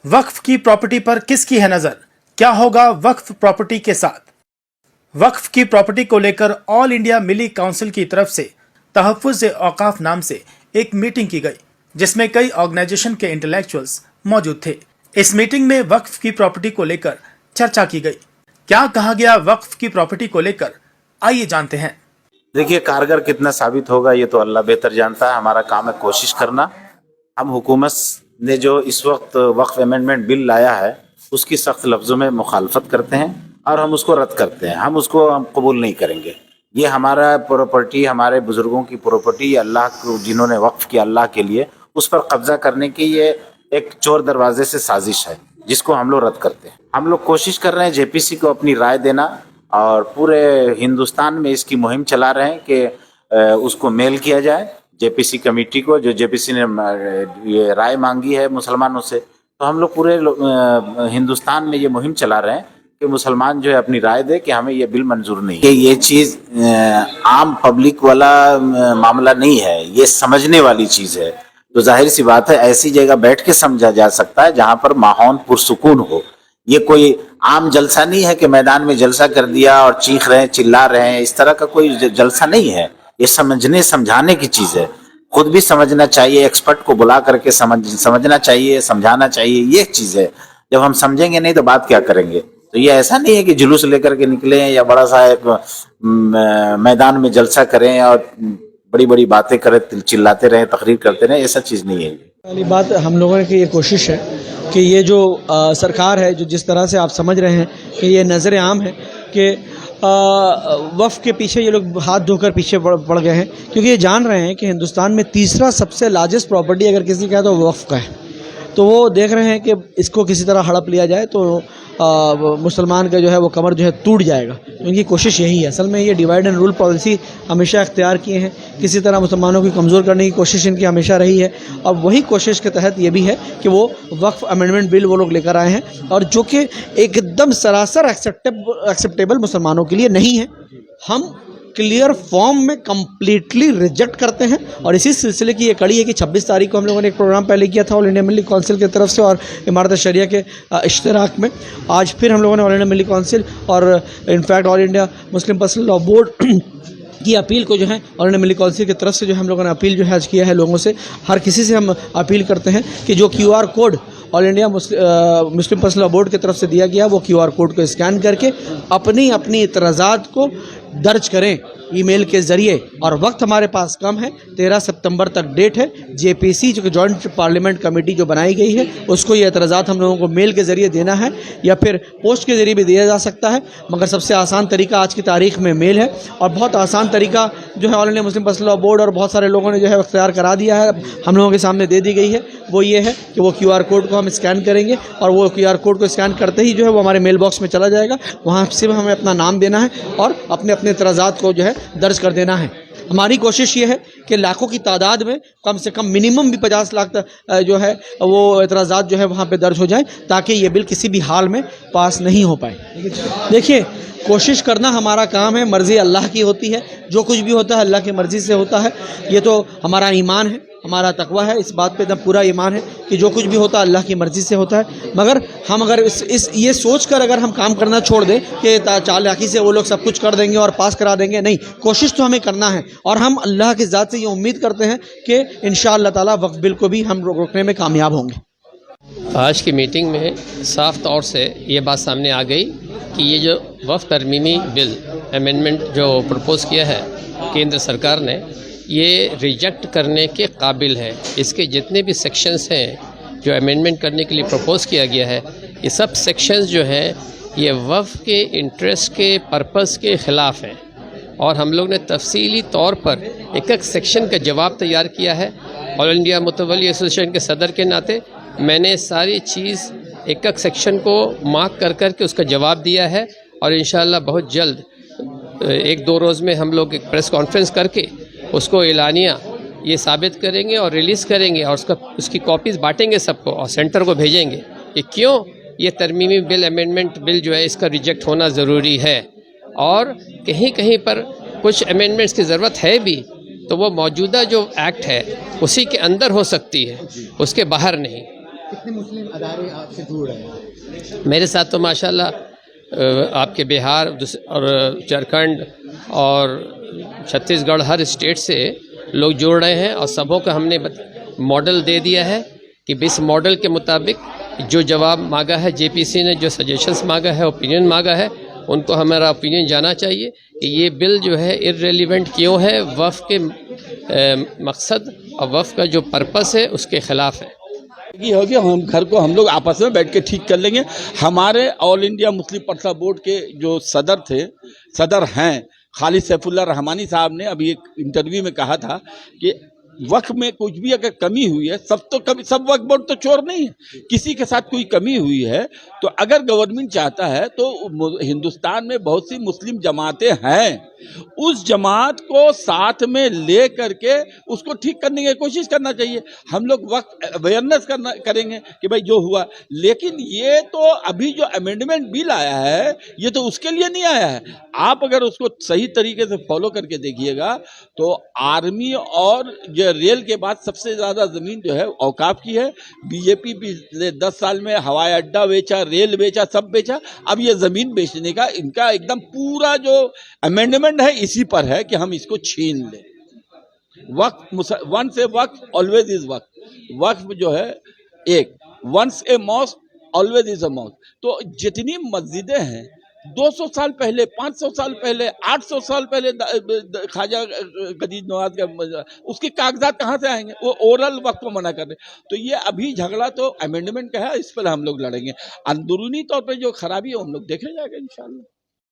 वक्फ की प्रॉपर्टी पर किसकी है नजर? क्या होगा वक्फ प्रॉपर्टी के साथ? वक्फ की प्रॉपर्टी को लेकर ऑल इंडिया मिली काउंसिल की तरफ से तहफ़्फ़ुज़ औक़ाफ़ नाम से एक मीटिंग की गई, जिसमें कई ऑर्गेनाइजेशन के इंटेलेक्चुअल्स मौजूद थे। इस मीटिंग में वक्फ की प्रॉपर्टी को लेकर चर्चा की गई। क्या कहा गया वक्फ की प्रॉपर्टी को लेकर, आइए जानते हैं। देखिए, कारगर कितना साबित होगा ये तो अल्लाह बेहतर जानता है। हमारा काम है कोशिश करना। हम हुकूमत ने जो इस वक्त वक्फ अमेंडमेंट बिल लाया है उसकी सख्त लफ्ज़ों में मुखालफत करते हैं और हम उसको रद्द करते हैं। हम कबूल नहीं करेंगे। ये हमारा प्रॉपर्टी, हमारे बुजुर्गों की प्रॉपर्टी, अल्लाह को जिन्होंने वक्फ किया अल्लाह के लिए, उस पर कब्जा करने की ये एक चोर दरवाजे से साजिश है जिसको हम लोग रद्द करते हैं। हम लोग कोशिश कर रहे हैं जेपीसी को अपनी राय देना और पूरे हिंदुस्तान में इसकी मुहिम चला रहे हैं कि उसको मेल किया जाए जेपीसी कमेटी को, जो जेपीसी ने ये राय मांगी है मुसलमानों से। तो हम लोग पूरे हिंदुस्तान में ये मुहिम चला रहे हैं कि मुसलमान जो है अपनी राय दे कि हमें ये बिल मंजूर नहीं है। ये चीज़ आम पब्लिक वाला मामला नहीं है, ये समझने वाली चीज़ है। तो जाहिर सी बात है ऐसी जगह बैठ के समझा जा सकता है जहाँ पर माहौल पुरसुकून हो। ये कोई आम जलसा नहीं है कि मैदान में जलसा कर दिया और चीख रहे हैं, चिल्ला रहे हैं। इस तरह का कोई जलसा नहीं है। ये समझने समझाने की चीज़ है। खुद भी समझना चाहिए, एक्सपर्ट को बुला करके समझना चाहिए, समझाना चाहिए। ये चीज़ है। जब हम समझेंगे नहीं तो बात क्या करेंगे? तो ये ऐसा नहीं है कि जुलूस लेकर के निकले या बड़ा सा एक मैदान में जलसा करें और बड़ी बड़ी बातें करें, चिल्लाते रहें, तकरीर करते रहें। ऐसा चीज़ नहीं है। पहली बात हम लोगों की ये कोशिश है कि ये जो सरकार है, जो जिस तरह से आप समझ रहे हैं कि ये नज़र आम है कि वक्फ के पीछे ये लोग हाथ धोकर पीछे पड़ गए हैं, क्योंकि ये जान रहे हैं कि हिंदुस्तान में तीसरा सबसे लार्जेस्ट प्रॉपर्टी अगर किसी का है तो वक्फ का है। तो वो देख रहे हैं कि इसको किसी तरह हड़प लिया जाए तो मुसलमान का जो है वो कमर जो है टूट जाएगा। उनकी कोशिश यही है। असल में ये डिवाइड एंड रूल पॉलिसी हमेशा इख्तियार किए हैं, किसी तरह मुसलमानों की कमज़ोर करने की कोशिश इनकी हमेशा रही है। और वही कोशिश के तहत ये भी है कि वो वक्फ अमेंडमेंट बिल वो लोग लेकर आए हैं, और जो कि एकदम सरासर एक्सेप्टेबल मुसलमानों के लिए नहीं है। हम क्लियर फॉर्म में कम्प्लीटली रिजेक्ट करते हैं। और इसी सिलसिले की ये कड़ी है कि 26 तारीख को हम लोगों ने एक प्रोग्राम पहले किया था ऑल इंडिया मिली काउंसिल की तरफ से और इमारत शरिया के इश्तराक में। आज फिर हम लोगों ने ऑल इंडिया मिली काउंसिल और in fact all India Muslim personal law board की अपील को जो है ऑल इंडिया मिली काउंसिल की तरफ से जो हम लोगों ने अपील जो है आज किया है लोगों से। हर किसी से हम अपील करते हैं कि जो QR code all India Muslim personal law board की तरफ से दिया गया वो QR कोड को स्कैन करके अपनी इतराज़ात को दर्ज करें ईमेल के ज़रिए। और वक्त हमारे पास कम है, 13 सितंबर तक डेट है। जेपीसी जो कि जॉइंट पार्लियामेंट कमेटी जो बनाई गई है उसको ये एतराज़ात हम लोगों को मेल के ज़रिए देना है या फिर पोस्ट के ज़रिए भी दिया जा सकता है, मगर सबसे आसान तरीका आज की तारीख़ में मेल है। और बहुत आसान तरीका जो है all India Muslim personal law board और बहुत सारे लोगों ने जो है इख्तियार करा दिया है, हम लोगों के सामने दे दी गई है। वो ये है कि वो QR कोड को हम स्कैन करेंगे और वो QR कोड को स्कैन करते ही जो है वो हमारे मेल बॉक्स में चला जाएगा। वहाँ सिर्फ हमें अपना नाम देना है और अपने एतराज़ात को जो है दर्ज कर देना है। हमारी कोशिश ये है कि लाखों की तादाद में कम से कम मिनिमम भी 50 लाख जो है वो एतराज़ात जो है वहाँ पे दर्ज हो जाए, ताकि ये बिल किसी भी हाल में पास नहीं हो पाए। देखिए, कोशिश करना हमारा काम है, मर्ज़ी अल्लाह की होती है। जो कुछ भी होता है अल्लाह की मर्ज़ी से होता है। ये तो हमारा ईमान है, हमारा तकवा है। इस बात पे एकदम पूरा ईमान है कि जो कुछ भी होता है अल्लाह की मर्ज़ी से होता है। मगर हम अगर ये सोच कर अगर हम काम करना छोड़ दें कि चालाकी से वो लोग सब कुछ कर देंगे और पास करा देंगे, नहीं, कोशिश तो हमें करना है। और हम अल्लाह की ज़ात से ये उम्मीद करते हैं कि इंशाअल्लाह ताला वक्फ बिल को भी हम रोकने में कामयाब होंगे। आज की मीटिंग में साफ तौर से ये बात सामने आ गई कि ये जो वक्फ तरमीमी बिल अमेंडमेंट जो प्रपोज़ किया है केंद्र सरकार ने, ये रिजेक्ट करने के काबिल है। इसके जितने भी सेक्शंस हैं जो अमेंडमेंट करने के लिए प्रपोज़ किया गया है, ये सब सेक्शंस जो हैं ये वक्फ के इंटरेस्ट के पर्पस के ख़िलाफ़ हैं। और हम लोग ने तफसीली तौर पर एक एक सेक्शन का जवाब तैयार किया है। ऑल इंडिया मुतवल्ली एसोसिएशन के सदर के नाते मैंने सारी चीज़ एक एक सेक्शन को मार्क कर के उसका जवाब दिया है। और इंशाअल्लाह बहुत जल्द 1-2 रोज़ में हम लोग एक प्रेस कॉन्फ्रेंस करके उसको एलानिया ये साबित करेंगे और रिलीज़ करेंगे और उसकी कॉपीज़ बांटेंगे सबको और सेंटर को भेजेंगे कि क्यों ये तरमीमी बिल अमेंडमेंट बिल जो है इसका रिजेक्ट होना ज़रूरी है। और कहीं कहीं पर कुछ अमेंडमेंट्स की ज़रूरत है भी तो वो मौजूदा जो एक्ट है उसी के अंदर हो सकती है, उसके बाहर नहीं। کتنے مسلم ادارے آپ سے جڑ رہے ہیں؟ میرے ساتھ تو ماشاءاللہ آپ کے بہار اور جھارکھنڈ اور چھتیس گڑھ ہر اسٹیٹ سے لوگ جوڑ رہے ہیں، اور سبوں کو ہم نے ماڈل دے دیا ہے کہ اس ماڈل کے مطابق جو جواب مانگا ہے جے پی سی نے، جو سجیشنز مانگا ہے، اوپینین مانگا ہے، ان کو ہمارا اوپینین جانا چاہیے کہ یہ بل جو ہے ارریلیونٹ کیوں ہے، وقف کے مقصد اور وقف کا جو پرپس ہے اس کے خلاف ہے۔ یہ ہوگی ہم گھر کو ہم لوگ آپس میں بیٹھ کے ٹھیک کر لیں گے۔ ہمارے آل انڈیا مسلم پرسا بورڈ کے جو صدر ہیں خالد سیف اللہ رحمانی صاحب نے ابھی ایک انٹرویو میں کہا تھا کہ وقف میں کچھ بھی اگر کمی ہوئی ہے، سب وقف بورڈ تو چور نہیں ہے، کسی کے ساتھ کوئی کمی ہوئی ہے تو اگر گورنمنٹ چاہتا ہے تو ہندوستان میں بہت سی مسلم جماعتیں ہیں، اس جماعت کو ساتھ میں لے کر کے اس کو ٹھیک کرنے کی کوشش کرنا چاہیے۔ ہم لوگ وقت اویئرنیس کریں گے کہ بھائی جو ہوا، لیکن یہ تو ابھی جو امینڈمنٹ بل آیا ہے یہ تو اس کے لیے نہیں آیا ہے۔ آپ اگر اس کو صحیح طریقے سے فالو کر کے دیکھیے گا تو آرمی اور جو ریل کے بعد سب سے زیادہ زمین جو ہے اوقاف کی ہے۔ بی جے پی پچھلے 10 سال میں ہوائی اڈہ بیچا، ریل بیچا، سب بیچا، اب یہ زمین بیچنے کا ان کا ایک دم پورا جو امینڈمنٹ ہے اسی پر ہے کہ ہم اس کو چھین لیں۔ وقف ونس اے وقف آلویز از وقف، وقف جو ہے ایک، once a mosque always is a mosque. تو جتنی مسجدیں ہیں 200 سال پہلے، 500 سال پہلے، 800 سال پہلے خواجہ قدیر نواز کا اس کے کاغذات کہاں سے آئیں گے؟ وہ اورل وقت کو منع کر رہے۔ تو یہ ابھی جھگڑا تو امینڈمنٹ کا ہے، اس پر ہم لوگ لڑیں گے۔ اندرونی طور پہ جو خرابی ہے ہم لوگ دیکھے جائے گا انشاءاللہ۔